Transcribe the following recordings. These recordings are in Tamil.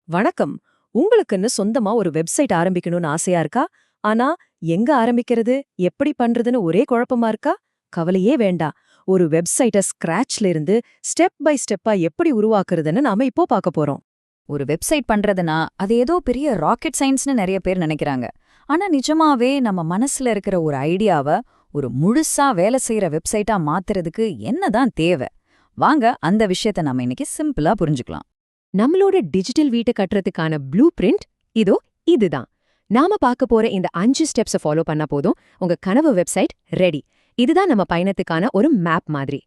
வணக்கம். உங்களுக்குன்னு சொந்தமா ஒரு வெப்சைட் ஆரம்பிக்கணும்னு ஆசையா இருக்கா? ஆனா எங்க ஆரம்பிக்கிறது, எப்படி பண்றதுன்னு ஒரே குழப்பமா இருக்கா? கவலையே வேண்டாம். ஒரு வெப்சைட்ட ஸ்கிராச்ல இருந்து ஸ்டெப் பை ஸ்டெப்பா எப்படி உருவாக்குறதுன்னு நாம இப்போ பார்க்க போறோம். ஒரு வெப்சைட் பண்றதுனா அது ஏதோ பெரிய ராக்கெட் சயின்ஸ்னு நிறைய பேர் நினைக்கிறாங்க. ஆனா நிஜமாவே நம்ம மனசுல இருக்கிற ஒரு ஐடியாவை ஒரு முழுசா வேலை செய்யற வெப்சைட்டா மாத்துறதுக்கு என்னதான் தேவை? வாங்க அந்த விஷயத்தை நம்ம இன்னைக்கு சிம்பிளா புரிஞ்சுக்கலாம். நம்மளோட டிஜிட்டல் வீட்டை கட்டுறதுக்கான ப்ளூ பிரிண்ட் இதோ இதுதான். நாம பார்க்க போற இந்த 5 ஸ்டெப்ஸை ஃபாலோ பண்ணா போதும், உங்க கனவு வெப்சைட் ரெடி. இதுதான் நம்ம பயணத்துக்கான ஒரு மேப் மாதிரி.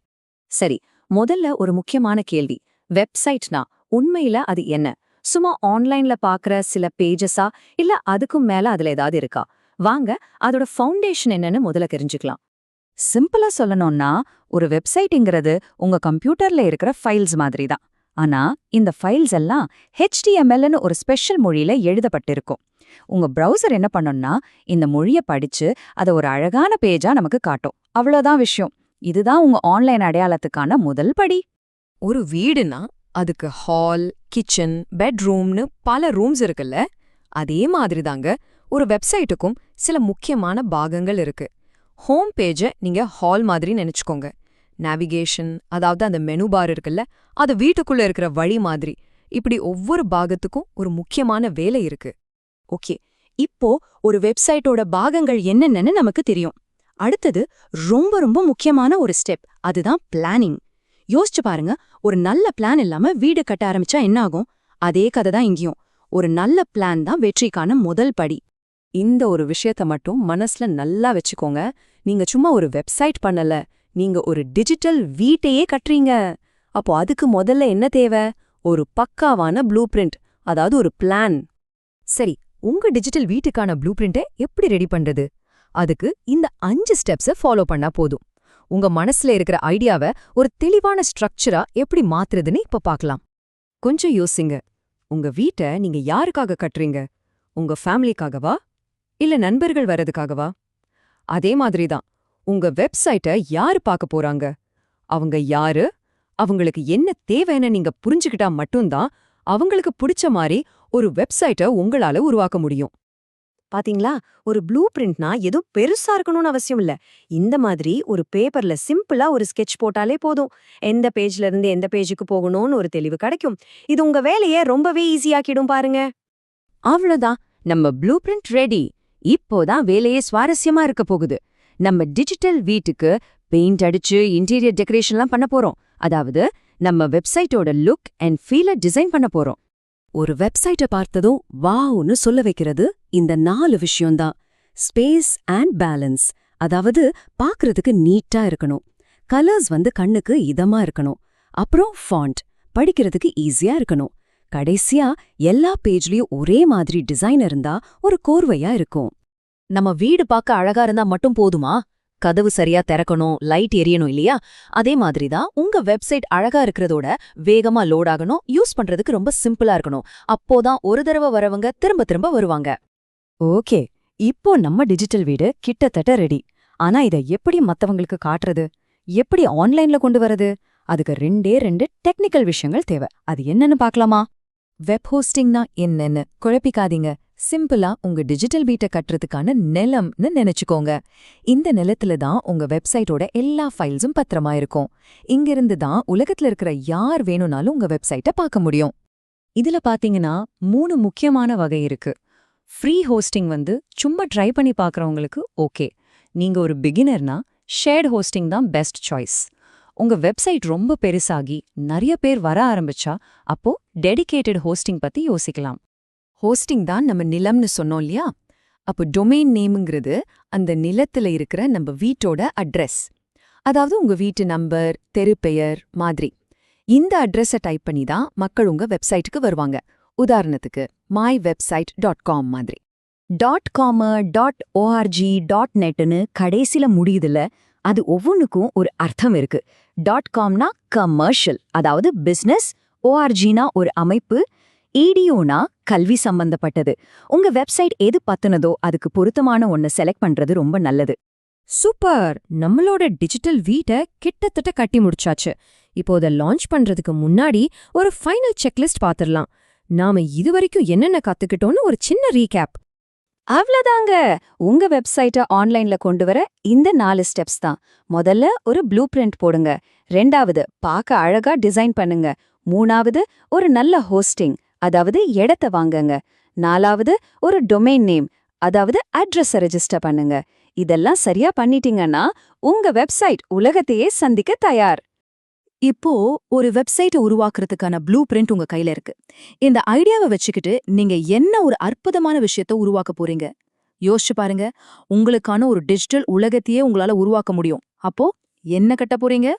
சரி, முதல்ல ஒரு முக்கியமான கேள்வி. வெப்சைட்னா உண்மையில அது என்ன? சும்மா ஆன்லைன்ல பார்க்குற சில பேஜஸா, இல்ல அதுக்கும் மேல அதுல ஏதாவது இருக்கா? வாங்க அதோட ஃபவுண்டேஷன் என்னன்னு முதல்ல தெரிஞ்சுக்கலாம். சிம்பிளா சொல்லணும்னா ஒரு வெப்சைட்ங்கிறது உங்க கம்ப்யூட்டர்ல இருக்கிற ஃபைல்ஸ் மாதிரி தான். ஆனா இந்த ஃபைல்ஸ் எல்லாம் HTMLன்னு ஒரு ஸ்பெஷல் மொழியில எழுதப்பட்டிருக்கும். உங்க பிரவுசர் என்ன பண்ணும்னா இந்த மொழிய படிச்சு அதை ஒரு அழகான பேஜா நமக்கு காட்டும். அவ்வளோதான் விஷயம். இதுதான் உங்க ஆன்லைன் அடையாளத்துக்கான முதல் படி. ஒரு வீடுனா அதுக்கு ஹால், கிச்சன், பெட்ரூம்னு பல ரூம்ஸ் இருக்குல்ல? அதே மாதிரி தாங்க ஒரு வெப்சைட்டுக்கும் சில முக்கியமான பாகங்கள் இருக்கு. ஹோம் பேஜை நீங்க ஹால் மாதிரி நினைச்சுக்கோங்க. நேவிகேஷன், அதாவது அந்த மெனு பார் இருக்குல்ல, அது வீட்டுக்குள்ள இருக்கிற வழி மாதிரி. இப்படி ஒவ்வொரு பாகத்துக்கும் ஒரு முக்கியமான வேலை இருக்கு. ஓகே, இப்போ ஒரு வெப்சைட்டோட பாகங்கள் என்னென்னு நமக்கு தெரியும். அடுத்தது ரொம்ப ரொம்ப முக்கியமான ஒரு ஸ்டெப், அதுதான் பிளானிங். யோசிச்சு பாருங்க, ஒரு நல்ல பிளான் இல்லாம வீடு கட்ட ஆரம்பிச்சா என்ன ஆகும்? அதே கதை தான் இங்கேயும். ஒரு நல்ல பிளான் தான் வெற்றிக்கான முதல் படி. இந்த ஒரு விஷயத்த மட்டும் மனசுல நல்லா வச்சுக்கோங்க. நீங்க சும்மா ஒரு வெப்சைட் பண்ணல, நீங்க ஒரு டிஜிட்டல் வீட்டையே கட்டுறீங்க. அப்போ அதுக்கு முதல்ல என்ன தேவை? ஒரு பக்காவான ப்ளூ பிரிண்ட், அதாவது ஒரு பிளான். சரி, உங்க டிஜிட்டல் வீட்டுக்கான ப்ளூ பிரிண்ட்டை எப்படி ரெடி பண்றது? அதுக்கு இந்த 5 ஸ்டெப்ஸை ஃபாலோ பண்ணா போதும். உங்க மனசுல இருக்கிற ஐடியாவை ஒரு தெளிவான ஸ்ட்ரக்சரா எப்படி மாத்துறதுன்னு இப்ப பார்க்கலாம். கொஞ்சம் யோசிங்க. உங்க வீட்டை நீங்க யாருக்காக கட்டுறீங்க? உங்க ஃபேமிலிக்காகவா, இல்ல நண்பர்கள் வர்றதுக்காகவா? அதே மாதிரி தான் உங்க வெப்சைட்டை யாரு பார்க்க போறாங்க? அவங்க யாரு? அவங்களுக்கு என்ன தேவைன்னு நீங்க புரிஞ்சுக்கிட்டா மட்டும்தான் அவங்களுக்கு பிடிச்ச மாதிரி ஒரு வெப்சைட்டை உங்களால உருவாக்க முடியும். பாத்தீங்களா, ஒரு ப்ளூ பிரிண்ட்னா ஏதோ பெருசா இருக்கணும்னு அவசியம் இல்ல. இந்த மாதிரி ஒரு பேப்பர்ல சிம்பிளா ஒரு ஸ்கெட்ச் போட்டாலே போதும். எந்த பேஜ்ல இருந்து எந்த பேஜுக்கு போகணும்னு ஒரு தெளிவு கிடைக்கும். இது உங்க வேலையை ரொம்பவே ஈஸியாக்கிடும் பாருங்க. அவ்வளவுதான், நம்ம ப்ளூ பிரிண்ட் ரெடி. இப்போதான் வேலையே சுவாரஸ்யமா இருக்க போகுது. நம்ம டிஜிட்டல் வீட்டுக்கு பெயிண்ட் அடிச்சு இன்டீரியர் டெக்கரேஷன்லாம் பண்ண போறோம். அதாவது நம்ம வெப்சைட்டோட லுக் அண்ட் ஃபீலை டிசைன் பண்ண போறோம். ஒரு வெப்சைட்டை பார்த்ததும் வாவ்னு சொல்ல வைக்கிறது இந்த 4 விஷயம்தான். ஸ்பேஸ் அண்ட் பேலன்ஸ், அதாவது பார்க்கறதுக்கு நீட்டா இருக்கணும். கலர்ஸ் கண்ணுக்கு இதமா இருக்கணும். அப்புறம் ஃபாண்ட், படிக்கிறதுக்கு ஈஸியா இருக்கணும். கடைசியா எல்லா பேஜ்லயும் ஒரே மாதிரி டிசைன் இருந்தா ஒரு கோர்வையா இருக்கும். நம்ம வீடு பார்க்க அழகா இருந்தா மட்டும் போதுமா? கதவு சரியா திறக்கணும், லைட் எரியணும் இல்லையா? அதே மாதிரி தான் உங்க வெப்சைட் அழகா இருக்கிறதோட வேகமா லோட் ஆகணும், யூஸ் பண்றதுக்கு ரொம்ப சிம்பிளா இருக்கணும். அப்போதான் ஒரு தடவை வரவங்க திரும்ப திரும்ப வருவாங்க. ஓகே, இப்போ நம்ம டிஜிட்டல் வீடு கிட்டத்தட்ட ரெடி. ஆனா இதை எப்படி மத்தவங்களுக்கு காட்டுறது? எப்படி ஆன்லைன்ல கொண்டு வரது? அதுக்கு 2 டெக்னிக்கல் விஷயங்கள் தேவை. அது என்னன்னு பார்க்கலாமா? வெப் ஹோஸ்டிங்னா என்னன்னு குழப்பிக்காதீங்க. சிம்பிளா உங்க டிஜிட்டல் வீட்டை கட்டுறதுக்கான நிலம்னு நினைச்சுக்கோங்க. இந்த நிலத்துல தான் உங்க வெப்சைட்டோட எல்லா ஃபைல்ஸும் பத்திரமா இருக்கும். இங்கிருந்து தான் உலகத்துல இருக்கிற யார் வேணும்னாலும் உங்க வெப்சைட்டை பார்க்க முடியும். இதுல பாத்தீங்கன்னா 3 முக்கியமான வகை இருக்கு. ஃப்ரீ ஹோஸ்டிங் சும்மா ட்ரை பண்ணி பார்க்கறவங்களுக்கு ஓகே. நீங்க ஒரு பிகினர்னா ஷேர்ட் ஹோஸ்டிங் தான் பெஸ்ட் சாய்ஸ். உங்க வெப்சைட் ரொம்ப பெருசாகி நிறைய பேர் வர ஆரம்பிச்சா அப்போ டெடிகேட்டட் ஹோஸ்டிங் பத்தி யோசிக்கலாம். ஹோஸ்டிங் தான் நம்ம நிலம்னு சொன்னோம் இல்லையா? அப்போ டொமைன் நேமுங்கிறது அந்த நிலத்துல இருக்கிற நம்ம வீட்டோட அட்ரஸ். அதாவது உங்க வீட்டு நம்பர், தெரு பெயர் மாதிரி. இந்த அட்ரஸை டைப் பண்ணி தான் மக்கள் உங்க வெப்சைட்டுக்கு வருவாங்க. உதாரணத்துக்கு mywebsite.com மாதிரி. .com, .org, .netன்னு கடைசில முடியுதுல, அது ஒவ்வொன்றுக்கும் ஒரு அர்த்தம் இருக்கு. .comனா கமர்ஷியல், அதாவது பிசினஸ். ORGனா ஒரு அமைப்பு. EDUனா கல்வி சம்பந்தப்பட்டது. உங்க வெப்சைட் எது பத்துனதோ அதுக்கு பொருத்தமான ஒன்ன செலக்ட் பண்றது ரொம்ப நல்லது. சூப்பர்! நம்மளோட டிஜிட்டல் வீட்டை கிட்டத்தட்ட கட்டி முடிச்சாச்சு. இப்போ அதை லான்ச் பண்றதுக்கு முன்னாடி ஒரு ஃபைனல் செக்லிஸ்ட் பாத்துரலாம். நாம இதுவரைக்கும் என்னென்ன கத்துக்கிட்டோம்னு ஒரு சின்ன ரீகேப். அவ்வளவுதாங்க. உங்க வெப்சைட்டை ஆன்லைன்ல கொண்டு வர இந்த 4 ஸ்டெப்ஸ் தான். முதல்ல ஒரு ப்ளூ பிரிண்ட் போடுங்க. 2வது பார்க்க அழகா டிசைன் பண்ணுங்க. 3வது ஒரு நல்ல ஹோஸ்டிங், அதாவது இடத்த வாங்குங்க. 4வது ஒரு டொமைன் நேம், அதாவது அட்ரஸை ரெஜிஸ்டர் பண்ணுங்க. இதெல்லாம் சரியா பண்ணிட்டீங்கன்னா உங்க வெப்சைட் உலகத்தையே சந்திக்க தயார். இப்போ ஒரு வெப்சைட்டை உருவாக்குறதுக்கான ப்ளூ பிரிண்ட் உங்க கையில இருக்கு. இந்த ஐடியாவை வச்சுக்கிட்டு நீங்க என்ன ஒரு அற்புதமான விஷயத்த உருவாக்க போறீங்க? யோசிச்சு பாருங்க. உங்களுக்கான ஒரு டிஜிட்டல் உலகத்தையே உங்களால உருவாக்க முடியும். அப்போ என்ன கட்ட போறீங்க?